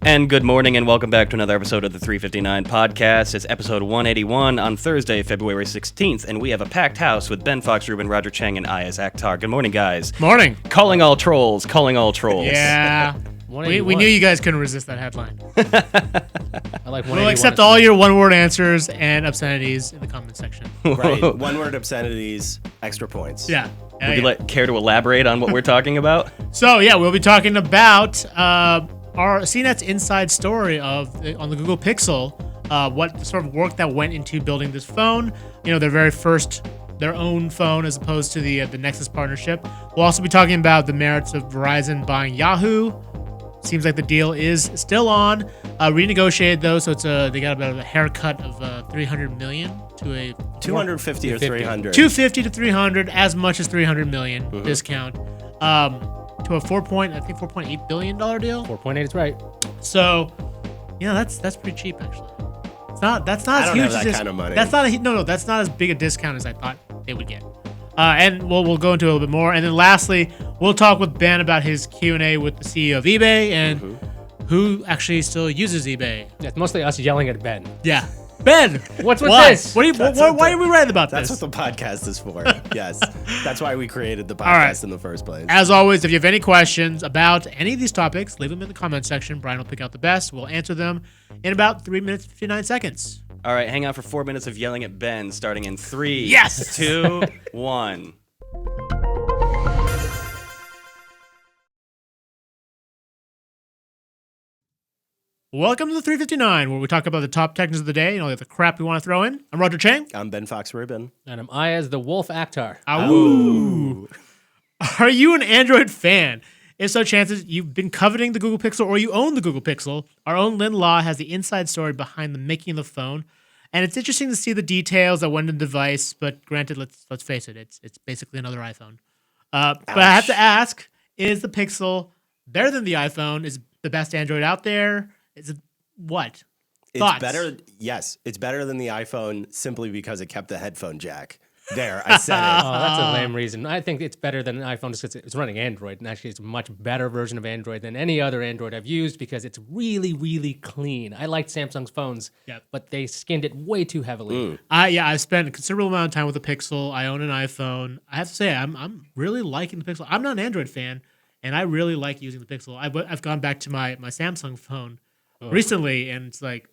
And good morning and welcome back to another episode of the 359 podcast. It's episode 181 on Thursday, February 16th, and we have a packed house with Ben Fox, Rubin, Roger Cheng, and Ayaz Akhtar. Good morning, guys. Morning. Calling all trolls, calling all trolls. Yeah. We knew you guys couldn't resist that headline. I like We'll accept all your one-word answers and obscenities in the comment section. Right. One-word obscenities, extra points. Yeah. Would you care to elaborate on what we're talking about? So, yeah, we'll be talking about our CNET's inside story on the Google Pixel, what sort of work that went into building this phone, their very first, their own phone as opposed to the Nexus partnership. We'll also be talking about the merits of Verizon buying Yahoo. Seems like the deal is still on. Renegotiated though, so they got about a haircut of $300 million to a 250 or 300. 250 to 300, as much as 300 million discount. To a $4.8 billion deal. 4.8 is right. So, that's pretty cheap actually. That's not I as don't huge have that as kind of money. That's not as big a discount as I thought they would get. And we'll go into a little bit more. And then lastly, we'll talk with Ben about his Q&A with the CEO of eBay and who actually still uses eBay. Yeah, it's mostly us yelling at Ben. Yeah. Ben, what's with why? this? Why are we writing about That's this? what the podcast is for. Yes. That's why we created the podcast right. in the first place. As always, if you have any questions about any of these topics, leave them in the comment section. Brian will pick out the best. We'll answer them in about 3 minutes, 59 seconds. All right, hang out for 4 minutes of yelling at Ben, starting in 3, Yes! 2, 1. Welcome to the 359, where we talk about the top tech news of the day and all the other crap we want to throw in. I'm Roger Cheng. I'm Ben Fox Rubin. And I'm Ayaz the Wolf Akhtar. Ooh. Are you an Android fan? If so, chances you've been coveting the Google Pixel or you own the Google Pixel. Our own Lynn Law has the inside story behind the making of the phone. And it's interesting to see the details that went into the device, but granted, let's face it, it's basically another iPhone. But I have to ask, is the Pixel better than the iPhone? Is it the best Android out there? Is it what? Thoughts? It's better. Yes, it's better than the iPhone simply because it kept the headphone jack. There, I said it. Oh, that's a lame reason. I think it's better than an iPhone just because it's running Android. And actually, it's a much better version of Android than any other Android I've used because it's really, really clean. I liked Samsung's phones, but they skinned it way too heavily. I've spent a considerable amount of time with the Pixel. I own an iPhone. I have to say, I'm really liking the Pixel. I'm not an Android fan, and I really like using the Pixel. I've gone back to my Samsung phone recently, and it's like,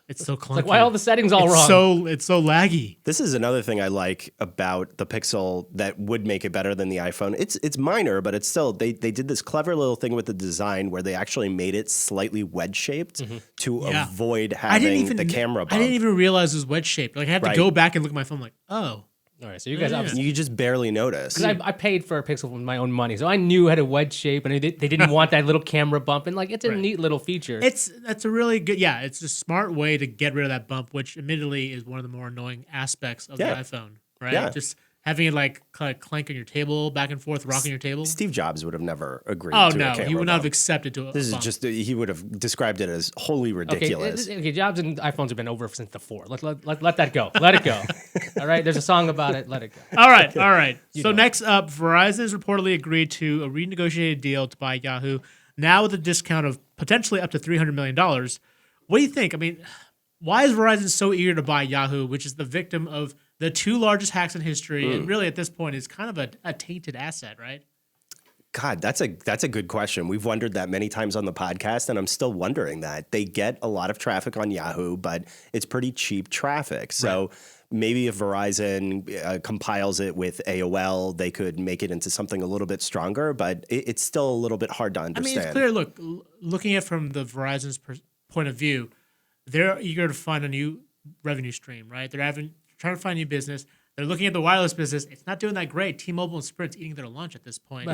it's so clunky. It's like, why all the settings all wrong? It's so laggy. This is another thing I like about the Pixel that would make it better than the iPhone. It's minor, but it's still, they did this clever little thing with the design where they actually made it slightly wedge-shaped to avoid having the camera bump. I didn't even realize it was wedge-shaped. Like, I had to go back and look at my phone like, oh. All right, so you guys obviously... You just barely notice. Because I paid for a Pixel with my own money, so I knew how to wedge shape, and they didn't want that little camera bump, and it's a neat little feature. That's a really good, it's a smart way to get rid of that bump, which admittedly is one of the more annoying aspects of the iPhone, right? Yeah. Just having it kind of clank on your table, back and forth, rocking your table. Steve Jobs would have never agreed Oh to a no, camera he would not have bump. accepted to a This is bump. just, he would have described it as wholly ridiculous. Okay, Jobs and iPhones have been over since the 4. Let that go. Let it go. All right, there's a song about it. Let it go. All right. So next up, Verizon has reportedly agreed to a renegotiated deal to buy Yahoo, now with a discount of potentially up to $300 million. What do you think? I mean, why is Verizon so eager to buy Yahoo, which is the victim of the two largest hacks in history, and really at this point is kind of a tainted asset, right? God, that's a good question. We've wondered that many times on the podcast, and I'm still wondering that. They get a lot of traffic on Yahoo, but it's pretty cheap traffic. So maybe if Verizon compiles it with AOL, they could make it into something a little bit stronger, but it's still a little bit hard to understand. I mean, it's clear, looking at it from the Verizon's point of view, they're eager to find a new revenue stream, right? They're trying to find new business. They're looking at the wireless business. It's not doing that great. T-Mobile and Sprint's eating their lunch at this point. I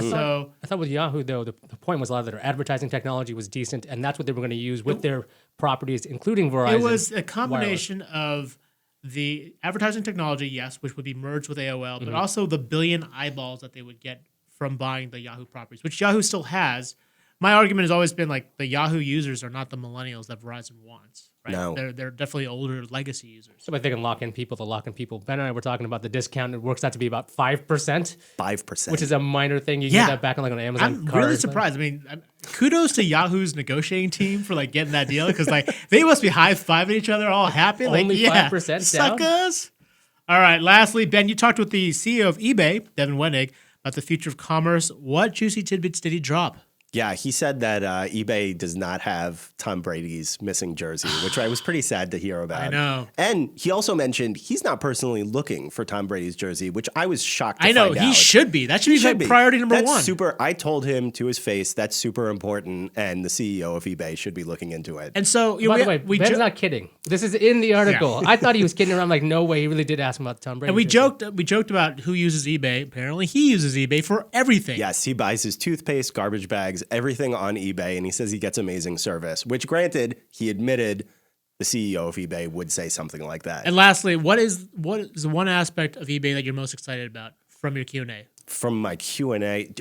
thought with Yahoo, though, the point was a lot of their advertising technology was decent, and that's what they were going to use with their properties, including Verizon. It was a combination of the advertising technology, yes, which would be merged with AOL, but also the billion eyeballs that they would get from buying the Yahoo properties, which Yahoo still has. My argument has always been the Yahoo users are not the millennials that Verizon wants. Right? No. They're definitely older legacy users. So if they can lock in people, they'll lock in people. Ben and I were talking about the discount. It works out to be about 5%. 5%. Which is a minor thing. You can get that back on on Amazon I'm card. really surprised. I mean, kudos to Yahoo's negotiating team for like getting that deal because like they must be high-fiving each other, all happy. Like, Only 5% down? suckers. All right. Lastly, Ben, you talked with the CEO of eBay, Devin Wenig, about the future of commerce. What juicy tidbits did he drop? Yeah, he said that eBay does not have Tom Brady's missing jersey, which I was pretty sad to hear about. I know. And he also mentioned he's not personally looking for Tom Brady's jersey, which I was shocked to I know. find He out. should be. That should be like priority number That's one. super. I told him to his face that's super important, and the CEO of eBay should be looking into it. And so, By the way, Ben's not kidding. This is in the article. I thought he was kidding around. I'm like, no way. He really did ask him about Tom Brady. and we joked about who uses eBay. Apparently, he uses eBay for everything. Yes, he buys his toothpaste, garbage bags, everything on eBay, and he says he gets amazing service, which granted, he admitted the CEO of eBay would say something like that. And lastly, what is the one aspect of eBay that you're most excited about from your Q&A? From my Q&A,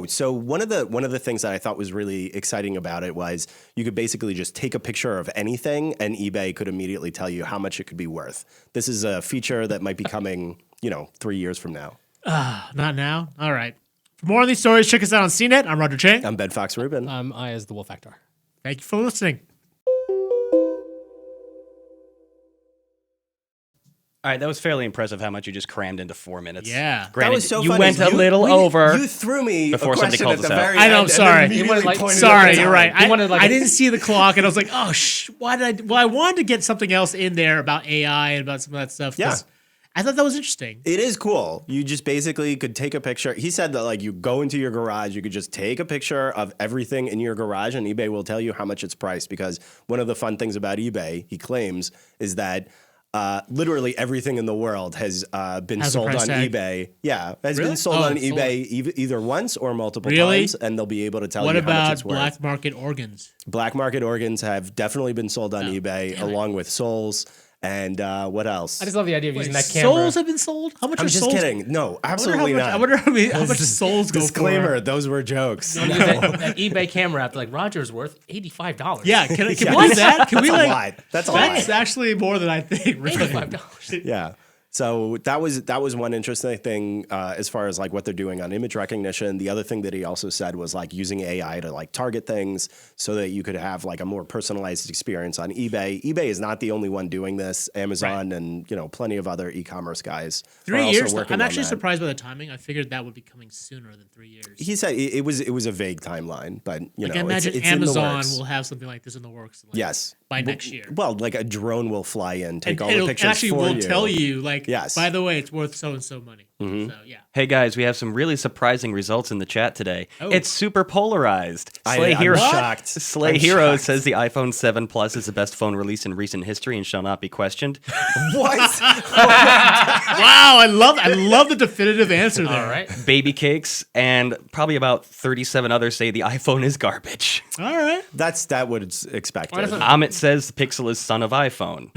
so one of the things that I thought was really exciting about it was you could basically just take a picture of anything and eBay could immediately tell you how much it could be worth. This is a feature that might be coming, 3 years from now. Not now? All right. For more on these stories, check us out on CNET. I'm Roger Chang. I'm Ben Fox Rubin. I as the Wolf Actor. Thank you for listening. All right, that was fairly impressive how much you just crammed into 4 minutes. Yeah. Granted, That was so you funny. went a little over. You threw me before a somebody question called at the us out. very I know, end I'm and sorry. then immediately like- pointed Sorry, at the you're time. right. He wanted, like, I a- didn't see the clock, and I was like, oh, why did I? Well, I wanted to get something else in there about AI and about some of that stuff. 'cause I thought that was interesting. It is cool. You just basically could take a picture. He said that like you go into your garage, you could just take a picture of everything in your garage and eBay will tell you how much it's priced because one of the fun things about eBay, he claims, is that literally everything in the world has been Has a sold price on tag. eBay. Yeah, has Really? been sold Oh, on sold. eBay either once or multiple Really? times, and they'll be able to tell What you how much about it's worth. black market organs? Black market organs have definitely been sold on eBay, along with souls. And what else? I just love the idea of using that camera. Souls have been sold? How much I'm are just souls? kidding. No, I absolutely not. wonder how much souls go Disclaimer: for. those were jokes. That eBay camera app, like Roger's worth $85. Yeah, can we do that? Can we That's a like? lot. That's a That's lot. actually more than I think. Really. $85. Yeah. So that was one interesting thing as far as like what they're doing on image recognition. The other thing that he also said was like using AI to like target things so that you could have like a more personalized experience on eBay. eBay is not the only one doing this. Amazon and plenty of other e-commerce guys. 3 are also years. working I'm on actually that. surprised by the timing. I figured that would be coming sooner than 3 years. He said it was a vague timeline, but Like I it's imagine in the Amazon works. will have something like this in the works. Like, Yes. by next year. Well, like a drone will fly in, take all it'll- the pictures actually for will you. tell you like, Yes. by the way, it's worth so and so money. So yeah. Hey guys, we have some really surprising results in the chat today. Oh. It's super polarized. I'm shocked. Slay I'm Hero shocked. says the iPhone 7 Plus is the best phone released in recent history and shall not be questioned. What? Wow, I love the definitive answer there. All right. Baby Cakes and probably about 37 others say the iPhone is garbage. All right. That was expected. Amit says the Pixel is son of iPhone.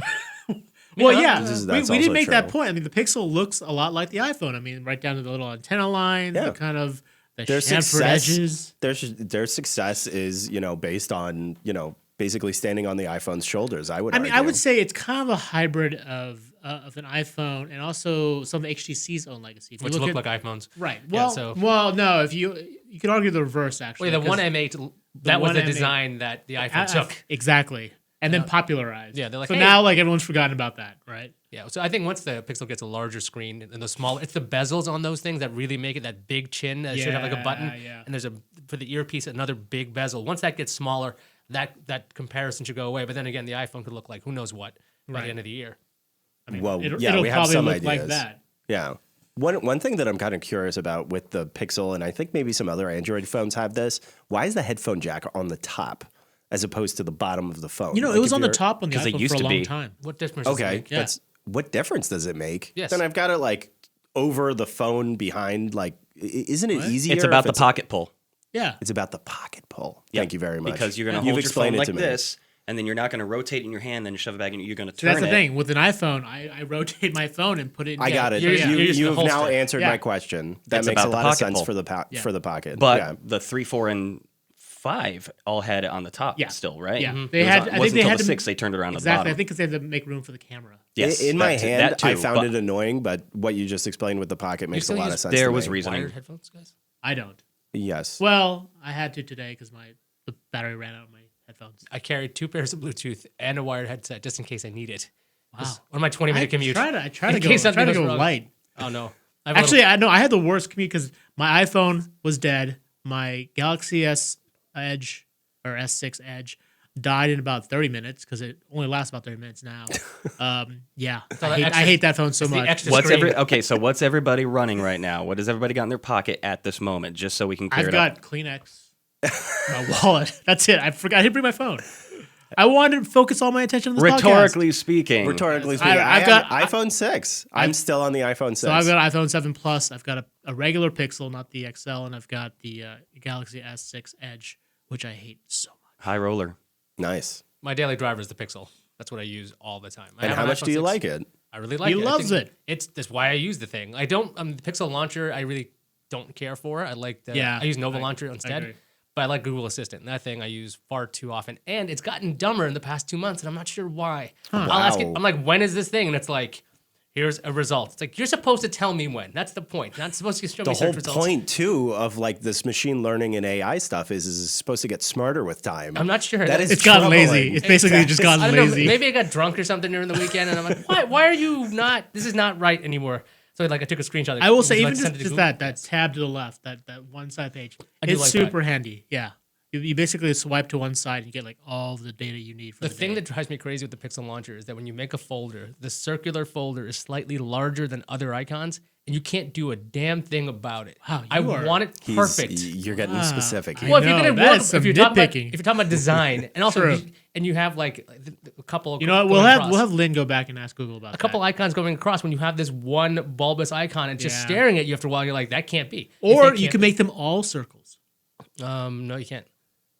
Well, yeah, That's we also did make that true. point. I mean, the Pixel looks a lot like the iPhone. I mean, right down to the little antenna line, Yeah. the kind of the Their chamfered success, edges. their success is, based on, basically standing on the iPhone's shoulders. I would. I mean, I argue. would say it's kind of a hybrid of an iPhone and also some of HTC's own legacy. If you Which look look at- like iPhones. right. Yeah, Well, no. If you could argue the reverse actually. Wait, the 'cause- one M8, that was one the M8. design that the iPhone took. Exactly. And then popularized. Yeah, they're like, so hey. now like everyone's forgotten about that, right? Yeah, so I think once the Pixel gets a larger screen and the smaller, it's the bezels on those things that really make it that big chin that should have like a button. Yeah. And there's for the earpiece another big bezel. Once that gets smaller, that comparison should go away. But then again, the iPhone could look like who knows what by Right. the end of the year. Well, It'll we have probably some look ideas. like that. Yeah. One thing that I'm kind of curious about with the Pixel, and I think maybe some other Android phones have this, why is the headphone jack on the top as opposed to the bottom of the phone? You know, Like, it was if on the you're- top on the 'Cause it iPhone used for a to long be. time. What difference does it Okay, make? Yeah. that's what difference does it make? Yes. Then I've got it like over the phone behind. Like, isn't it easier? It's about if the pocket pull. Yeah. It's about the pocket pull. Yep. Thank you very much. Because you're going to You've hold your phone explained it like to me. this, and then you're not going to rotate in your hand and shove it back in. You're going to So turn that's the it. thing. With an iPhone, I rotate my phone and put it in. I got it. You're You just you the have now holster. answered Yeah. my question. That It's makes a about the lot of pocket sense pull. for the pocket. But yeah. the 3, 4, and 5 all had it on the top Yeah. still, right? Yeah. It They was had. on- I think wasn't they until had the to 6 they turned it around exactly. on I the bottom. think because they had to make room for the camera. Yes, in my that too- hand, that too, I found but it annoying, but what you just explained with the pocket You makes a still lot use of sense. There to was me. reasoning. Wired headphones, guys? I don't. Yes. Well, I had to today because my the battery ran out of my headphones. I carry 2 pairs of Bluetooth and a wired headset just in case I need it. Wow. On my 20-minute commute. I try to In case something goes go wrong. light. Oh no. Actually, I know I had the worst commute because my iPhone was dead. My Galaxy S Edge or S6 Edge died in about 30 minutes because it only lasts about 30 minutes now. Yeah, I hate that phone so much. So what's everybody running right now? What has everybody got in their pocket at this moment? Just so we can clear I've it up. got Kleenex, my wallet. That's it. I forgot. I didn't bring my phone. I wanted to focus all my attention on this Rhetorically podcast. speaking, I've got iPhone 6. I'm still on the iPhone 6. So I've got iPhone 7 Plus. I've got a regular Pixel, not the XL, and I've got the Galaxy S6 Edge, which I hate so much. high roller. Nice. My daily driver is the Pixel. That's what I use all the time. And how much do you like it? I really like it. He loves it. That's why I use the thing. I don't. The Pixel launcher, I really don't care for. I like the. Yeah, I use Nova launcher instead. But I like Google Assistant. And that thing I use far too often. And it's gotten dumber in the past 2 months, and I'm not sure why. I'll ask it. I'm like, when is this thing? And it's like, here's a result. It's like, you're supposed to tell me when. That's the point. Not supposed to show me search results. The whole point, too, of like this machine learning and AI stuff is it's supposed to get smarter with time. I'm not sure. It's gotten lazy. It's basically just gotten lazy. Know, maybe I got drunk or something during the weekend, and I'm like, why are you not? This is not right anymore. So I took a screenshot. I will say, even just that tab to the left, that one side page, it's like super handy. Yeah. You basically swipe to one side and you get like all of the data you need for the thing that drives me crazy with the Pixel launcher is that when you make a folder, the circular folder is slightly larger than other icons, and you can't do a damn thing about it. Wow, I want it perfect. You're getting specific. Well, if you're going to work, if you're talking about design, and also and you have like a couple. You know what? We'll have Lynn go back and ask Google about a couple icons going across. When you have this one bulbous icon and just staring at you after a while, you're like, that can't be. Or you can make them all circles. No, you can't.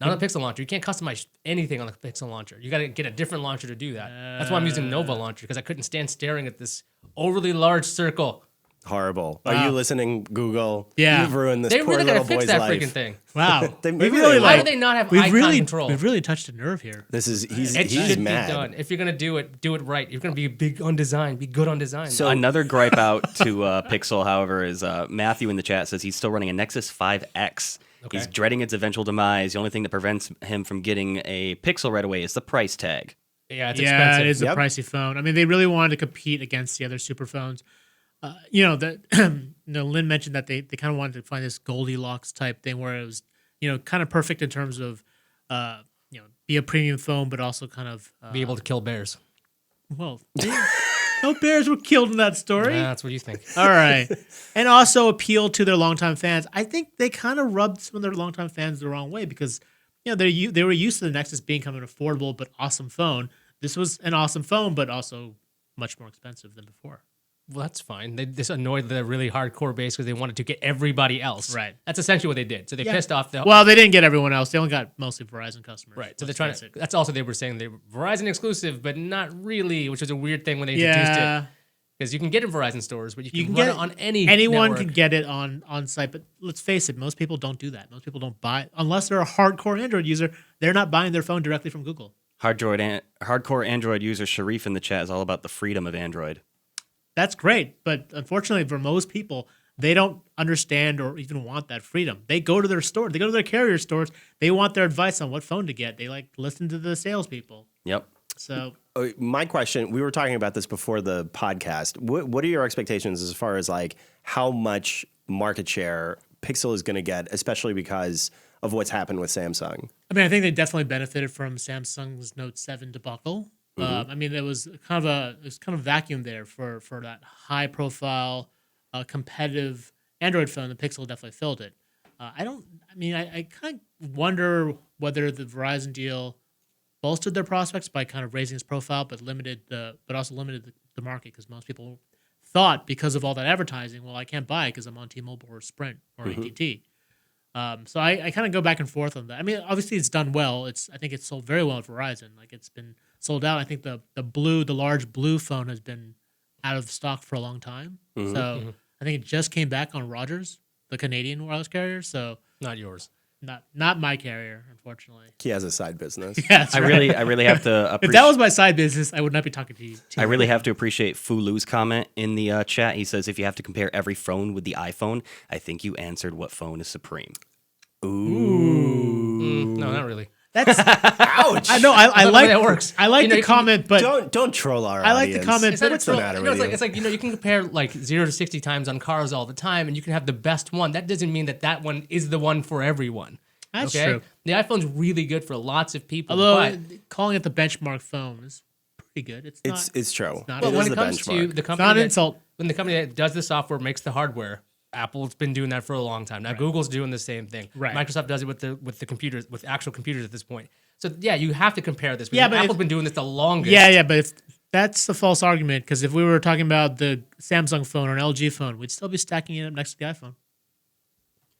Not on the Pixel launcher. You can't customize anything on the Pixel launcher. You got to get a different launcher to do that. That's why I'm using Nova launcher, because I couldn't stand staring at this overly large circle. Horrible. Are you listening, Google? Yeah. You've ruined this They poor really little got to fix boy's that life. freaking thing. Wow. Why do they not have icon control? We've really touched a nerve here. It he's should mad. be done. If you're going to do it right. You're going to be big on design. Be good on design. So another gripe out to Pixel, however, is Matthew in the chat says he's still running a Nexus 5X. Okay. He's dreading its eventual demise. The only thing that prevents him from getting a Pixel right away is the price tag. Yeah, it's expensive. It is a pricey phone. I mean, they really wanted to compete against the other super phones. Lynn mentioned that they kind of wanted to find this Goldilocks type thing where it was, kind of perfect in terms of, be a premium phone, but also kind of be able to kill bears. Well, no bears were killed in that story. That's what you think. All right. And also appeal to their longtime fans. I think they kind of rubbed some of their longtime fans the wrong way because, they were used to the Nexus being kind of an affordable but awesome phone. This was an awesome phone, but also much more expensive than before. Well, that's fine. They just annoyed the really hardcore base because they wanted to get everybody else. Right. That's essentially what they did. So they pissed off the. Well, they didn't get everyone else. They only got mostly Verizon customers. Right. So they're trying to. That's also they were saying they were Verizon exclusive, but not really, which was a weird thing when they introduced it. Because you can get it in Verizon stores, but you can run it on any. Anyone network. can get it on site, but let's face it, most people don't do that. Most people don't buy unless they're a hardcore Android user. They're not buying their phone directly from Google. Hardcore Android user Sharif in the chat is all about the freedom of Android. That's great, but unfortunately for most people, they don't understand or even want that freedom. They go to their store, they go to their carrier stores, they want their advice on what phone to get. They like listen to the salespeople. Yep. So my question, we were talking about this before the podcast. What are your expectations as far as like how much market share Pixel is going to get, especially because of what's happened with Samsung? I mean, I think they definitely benefited from Samsung's Note 7 debacle. I mean, there was kind of vacuum there for that high profile, competitive Android phone. The Pixel definitely filled it. I kind of wonder whether the Verizon deal bolstered their prospects by kind of raising its profile, but also limited the market because most people thought because of all that advertising, well, I can't buy it because I'm on T-Mobile or Sprint or AT&T. So I kind of go back and forth on that. I mean, obviously it's done well. I think it's sold very well at Verizon. Like it's been sold out. I think the large blue phone has been out of stock for a long time. So I think it just came back on Rogers, the Canadian wireless carrier. So not yours. Not my carrier, unfortunately. He has a side business. Yeah, I really have to if that was my side business, I would not be talking to you. I really have to appreciate Fulu's comment in the chat. He says, if you have to compare every phone with the iPhone, I think you answered what phone is supreme. No, not not really. That's Ouch! I know. I the like way that works. I like You know, the you can- comment, but Don't troll our I like the audience. comment, It's not but a What's the troll- matter you know, with it's like you can compare like 0 to 60 times on cars all the time, and you can have the best one. That doesn't mean that one is the one for everyone. That's okay? true. The iPhone's really good for lots of people. although but calling it the benchmark phone is pretty good. It's not. It's true. not- But It when is it the comes to benchmark. the It's company not an that, insult. when the company that does the software makes the hardware, Apple's been doing that for a long time. Now Google's doing the same thing. Right. Microsoft does it with the computers, with actual computers at this point. So yeah, you have to compare this. Yeah, Because but Apple's been doing this the longest. Yeah, but that's the false argument because if we were talking about the Samsung phone or an LG phone, we'd still be stacking it up next to the iPhone,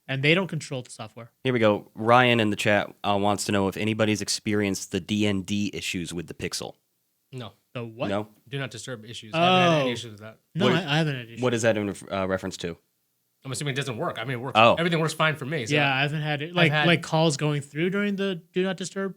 and they don't control the software. Here we go. Ryan in the chat wants to know if anybody's experienced the DND issues with the Pixel. No. So what? No? Do not disturb issues. I haven't had any Oh. issues with that. No, What- I haven't had issues. What is that in reference to? I'm assuming it doesn't work. I mean, it works. Oh. Everything works fine for me. So Yeah, I haven't had it. had- Like calls going through during the do not disturb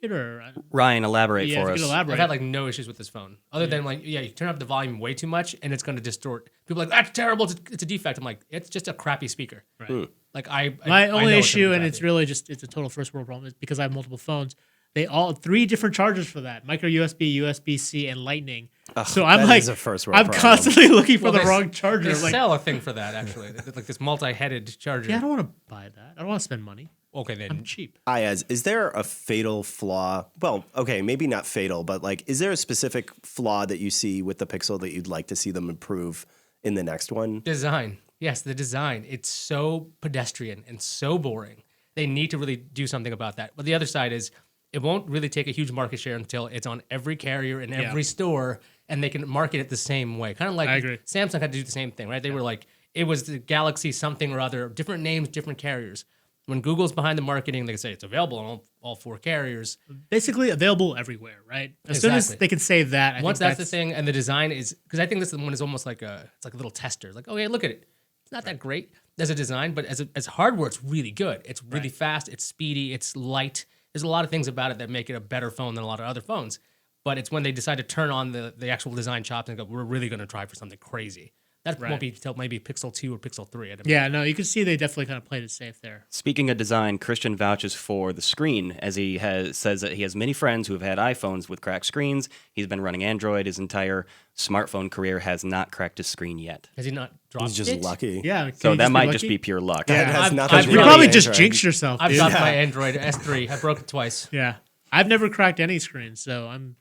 period, or Ryan, elaborate yeah, for if you us. could elaborate. I've had like no issues with this phone, other than like you turn up the volume way too much and it's going to distort. People are like that's terrible. It's a defect. I'm like it's just a crappy speaker. Right. Like My I only know it's gonna issue, be and it's crappy. really just it's a total first world problem, is because I have multiple phones. They all 3 different chargers for that: micro USB, USB-C, and Lightning. So I'm that like, is a first world I'm problem. constantly looking for Well, the they- wrong charger. They Like, sell a thing for that actually, like this multi-headed charger. yeah, I don't want to buy that. I don't want to spend money. Okay, I'm then cheap. Ayaz, is there a fatal flaw? Well, okay, maybe not fatal, but like, is there a specific flaw that you see with the Pixel that you'd like to see them improve in the next one? design. Yes, the design. It's so pedestrian and so boring. They need to really do something about that. But the other side is it won't really take a huge market share until it's on every carrier in every store and they can market it the same way. Kind of like I agree. Samsung had to do the same thing, right? They were like, it was the Galaxy something or other, different names, different carriers. When Google's behind the marketing, they say it's available on all 4 carriers. Basically available everywhere, right? As soon as Exactly. they can say that, I Once think that's the thing, and the design is because I think this one is almost like it's like a little tester. Like, okay, look at it. It's not that great as a design, but as hardware, it's really good. It's really fast. It's speedy. It's light. There's a lot of things about it that make it a better phone than a lot of other phones. But it's when they decide to turn on the actual design chops and go, we're really going to try for something crazy. That won't be till maybe Pixel 2 or Pixel 3. I don't know. Yeah, no, you can see they definitely kind of played it safe there. Speaking of design, Christian vouches for the screen as he says that he has many friends who have had iPhones with cracked screens. He's been running Android. His entire smartphone career has not cracked his screen yet. Has he not dropped He's just it? lucky. Yeah, can So you that be might lucky? just be pure luck. It Yeah. has I've- nothing I've to You do probably with just Android. jinxed yourself, I've dude. dropped my Android S3. I broke it twice. Yeah, I've never cracked any screen, so I'm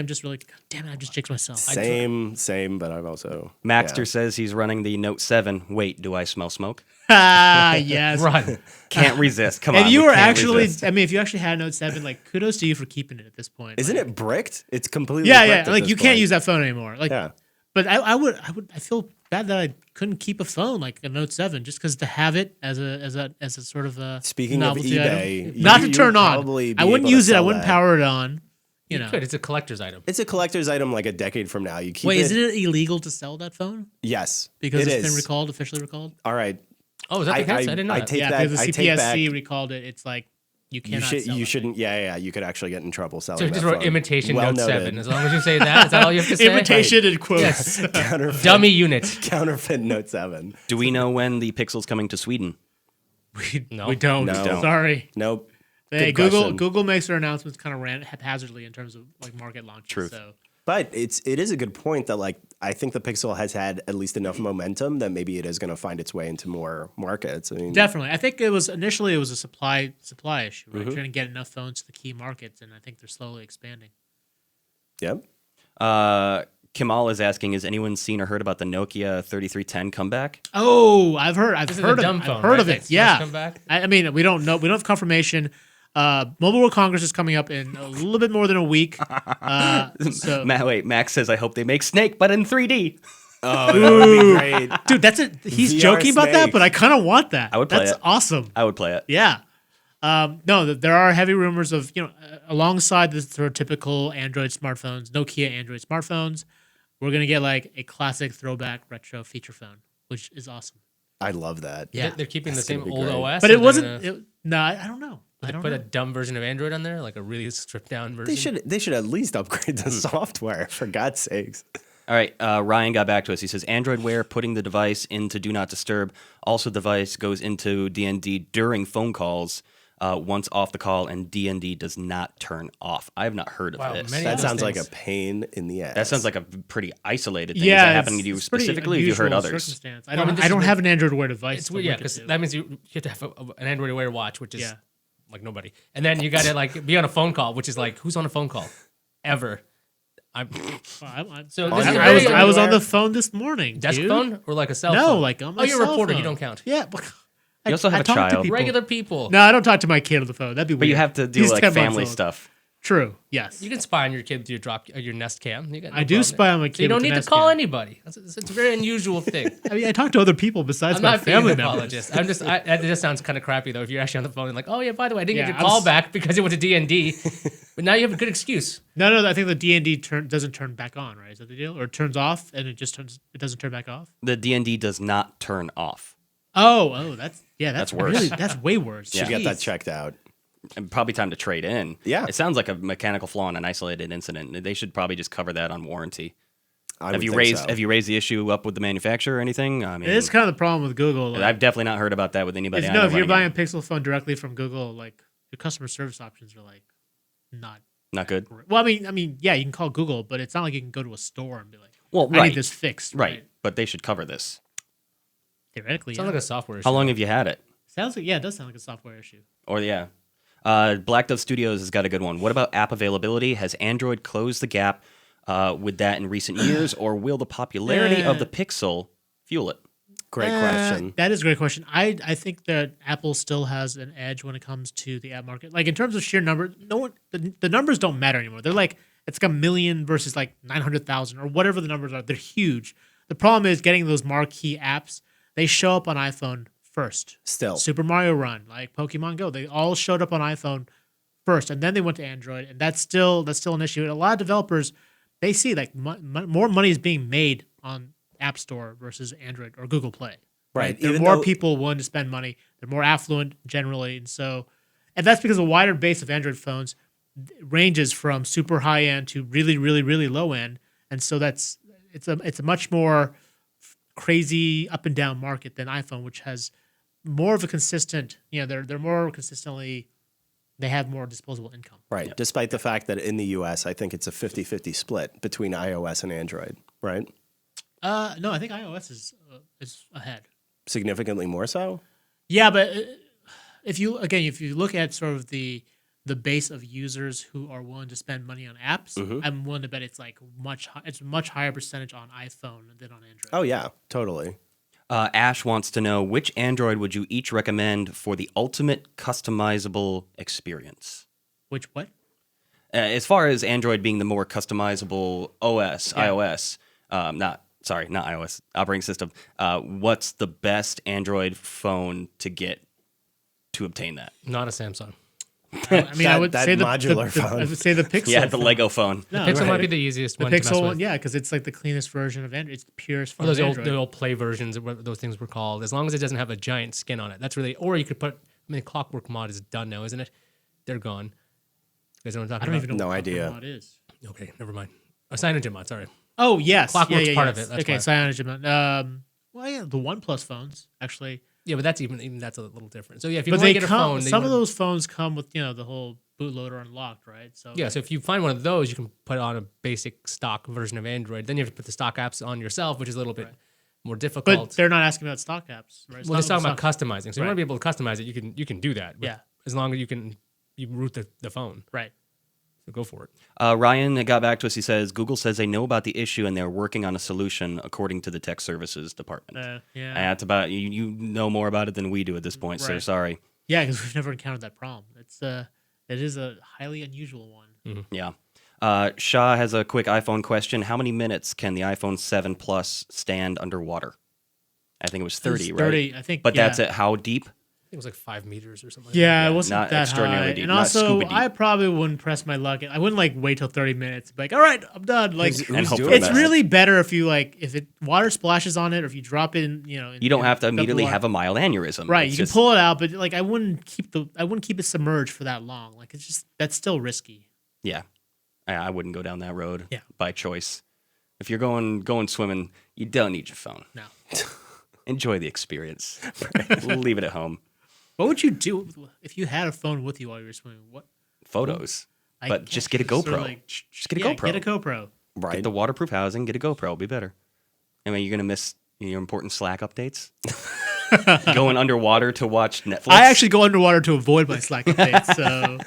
just really. God damn it! I just jinxed myself. Same, but I've also Maxter says he's running the Note 7. Wait, do I smell smoke? Ah, yes. Run. Can't resist. Come on. If you we were can't actually, resist. I mean, if you actually had a Note 7, like, kudos to you for keeping it at this point. Isn't Like, it bricked? It's completely Yeah, bricked yeah. at Like, this you can't point. use that phone anymore. Like, Yeah. but I feel bad that I couldn't keep a phone like a Note 7 just because to have it as a sort of a Speaking of novelty eBay, item. Not you to turn would on. probably be I wouldn't able to use it. I sell wouldn't that. power it on. You You know. could. It's a collector's item. It's a collector's item like a decade from now. You keep Wait, it. isn't it illegal to sell that phone Yes. because it it's been is. recalled, officially recalled? All right. Oh, is that the case? I didn't know I that. take Yeah, that. because I the take back. CPSC recalled it. It's like you cannot. sell You that shouldn't. Yeah. You could actually get in trouble selling So that just wrote phone. imitation Well Note noted. 7. As long as you say that, is that all you have to say? thing. Imitation in quotes. Yes. Counterfeit, Dummy unit. counterfeit Note 7. Do we know when the Pixel's coming to Sweden? No. We don't. No. Sorry. Nope. Hey, Good question. Google makes their announcements kind of haphazardly in terms of like market launches. Truth. So But it is a good point that like I think the Pixel has had at least enough momentum that maybe it is going to find its way into more markets. I mean, definitely, I think it was initially a supply issue, Mm-hmm. right? Trying to get enough phones to the key markets, and I think they're slowly expanding. Yep. Kemal is asking, has anyone seen or heard about the Nokia 3310 comeback? Oh, I've heard. This is heard the of dumb it. phone, I've heard right? of it. That's Yeah. come back? I mean, we don't know. We don't have confirmation. Mobile World Congress is coming up in a little bit more than a week. So, Max says, I hope they make Snake, but in 3D. Oh, that would be great. dude, that's it. He's VR joking about that, Snake. but I kind of want that. I would play That's it. awesome. I would play it. Yeah. No, there are heavy rumors of, alongside the sort of typical Android smartphones, Nokia Android smartphones, we're going to get like a classic throwback retro feature phone, which is awesome. I love that. Yeah. They're keeping the That's same gonna be old great. OS. But or it they're wasn't, gonna- no, I don't know. I They don't put know. a dumb version of Android on there, like a really stripped down version. They should at least upgrade the software for God's sakes. All right, Ryan got back to us. He says, Android Wear putting the device into Do Not Disturb. Also, the device goes into DND during phone calls. once off the call, and DND does not turn off. I have not heard of this. That sounds like a pain in the ass. That sounds like a pretty isolated thing. Yeah, Is that happening to you specifically? Or have you heard others? Circumstance. I don't have an Android Wear device. It's weird, because that means you have to have an Android Wear watch, which is like nobody. And then you got to like be on a phone call, which is like, who's on a phone call ever? I was on the phone this morning. Desk dude. phone or like a cell phone? No, like on my you're a cell reporter. phone. You don't count. Yeah. You also have a talk to child. people. Regular people. No, I don't talk to my kid on the phone. That'd be weird. But you have to do He's like 10 months family old. stuff. True. Yes. You can spy on your kid with your Nest Cam. You got no I do problem spy there. on my So kid you don't with the need to Nest call Cam. anybody. It's a very unusual thing. I mean, I talk to other people besides I'm my not being family an members. apologist. That just sounds kind of crappy though. If you're actually on the phone and like, oh yeah, by the way, I didn't Yeah, get I your call was- back because it was a D&D, but now you have a good excuse. No, I think the D&D doesn't turn back on, right? Is that the deal? Or it turns off and it doesn't turn back off? The DND does not turn off. Oh, that's worse. Really, that's way worse. Should get that Jeez. checked out. And probably time to trade in. Yeah. It sounds like a mechanical flaw in an isolated incident. They should probably just cover that on warranty. I Have would you think raised so. Have you raised the issue up with the manufacturer or anything? I mean, It is kind of the problem with Google. Like, I've definitely not heard about that with anybody. I know if you're running buying it. a Pixel phone directly from Google, like your customer service options are like not Not good. great. Well, I mean, yeah, you can call Google, but it's not like you can go to a store and be like, Well, I right. need this fixed. Right, but they should cover this. Theoretically, Sounds yeah. like a software issue. How long have you had it? Sounds like it does sound like a software issue. Or yeah. Black Dove Studios has got a good one. What about app availability? Has Android closed the gap with that in recent years, or will the popularity of the Pixel fuel it? Great question. That is a great question. I think that Apple still has an edge when it comes to the app market. Like in terms of sheer number, the numbers don't matter anymore. They're like it's like 1 million versus like 900,000 or whatever the numbers are. They're huge. The problem is getting those marquee apps. They show up on iPhone first. Still. Super Mario Run, like Pokemon Go, they all showed up on iPhone first, and then they went to Android, and that's still an issue. And a lot of developers, they see like more money is being made on App Store versus Android or Google Play. Right. There are Even more though- people willing to spend money. They're more affluent generally, and that's because a wider base of Android phones ranges from super high end to really, really, really low end, and so it's a much more crazy up and down market than iPhone, which has more of a consistent. They're more consistently. They have more disposable income. Right. Yep. Despite the fact that in the US, I think it's a 50-50 split between iOS and Android, right? No, I think iOS is ahead. Significantly more so? Yeah, but if you look at sort of the base of users who are willing to spend money on apps, I'm willing to bet it's like it's a much higher percentage on iPhone than on Android. Oh, yeah, totally. Ash wants to know, which Android would you each recommend for the ultimate customizable experience? Which what? As far as Android being the more customizable OS, Yeah. iOS, not iOS, operating system, what's the best Android phone to get to obtain that? Not a Samsung. I mean, I would that say modular phone. I would say the Pixel. Yeah, the phone. Lego phone. No, Pixel right. might be the easiest The one to mess Pixel with. one, yeah, because it's like the cleanest version of Android. It's the purest form Those of old, Android. the old play versions of what those things were called. As long as it doesn't have a giant skin on it, that's really. Or you could put. I mean, Clockwork Mod is done now, isn't it? They're gone. You guys know what I'm I talking don't about? even know No what idea. Mod is. Okay, never mind. A CyanogenMod, sorry. Oh yes, Clockwork's yeah, part yes. of it, that's Okay, why. CyanogenMod. Well, yeah, the OnePlus phones actually. Yeah, but that's even that's a little different. So yeah, if you But want they to get a come. phone, then Some you of wanna- those phones come with the whole bootloader unlocked, right? So Yeah, so if you find one of those, you can put on a basic stock version of Android. Then you have to put the stock apps on yourself, which is a little bit more difficult. but they're not asking about stock apps, right? Well, they're talking about stock. customizing. So you want to be able to customize it. You can do that. Yeah. As long as you root the phone. Right. So go for it. Ryan got back to us. He says, Google says they know about the issue and they're working on a solution according to the tech services department. Yeah. That's about you know more about it than we do at this point, so Right. sorry. Yeah, because we've never encountered that problem. It is a highly unusual one. Yeah. Shah has a quick iPhone question. How many minutes can the iPhone 7 Plus stand underwater? I think it was 30, It's right? 30, I think. But yeah. that's at how deep? I think it was like 5 meters or something. Yeah, Yeah, it wasn't not that extraordinarily high. deep, And not also, scuba deep. I probably wouldn't press my luck. I wouldn't like wait till 30 minutes. Be like, all right, I'm done. Like, And hope for the it's best. really better if you if it water splashes on it, or if you drop it in. You don't have to immediately have a mild aneurysm. Right, It's you just- can pull it out, but like I wouldn't keep it submerged for that long. Like that's still risky. Yeah. I wouldn't go down that road Yeah. by choice. If you're going swimming, you don't need your phone. No. Enjoy the experience. Leave it at home. What would you do if you had a phone with you while you were swimming? What Photos. But guess just get a sort of GoPro. Just get a GoPro. Get a GoPro. Right. Get the waterproof housing, get a GoPro. It'll be better. I mean, you're going to miss your important Slack updates. Going underwater to watch Netflix. I actually go underwater to avoid my Slack updates. So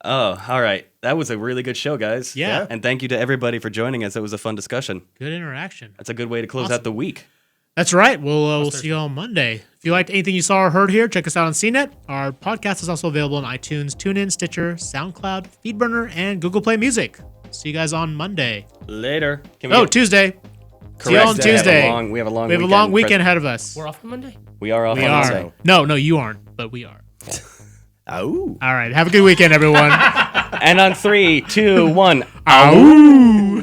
Oh, all right. That was a really good show, guys. Yeah. And thank you to everybody for joining us. It was a fun discussion. good interaction. That's a good way to close Awesome. out the week. That's right. We'll see you on Monday. If you liked anything you saw or heard here, check us out on CNET. Our podcast is also available on iTunes, TuneIn, Stitcher, SoundCloud, FeedBurner, and Google Play Music. See you guys on Monday. Later. Tuesday. See you on Correct. Tuesday. We have a long We have a long weekend ahead of us. We're off on Monday. We are off We on are. Monday. No, you aren't, but we are. Oh. All right. Have a good weekend, everyone. And on 3, 2, 1. Ow.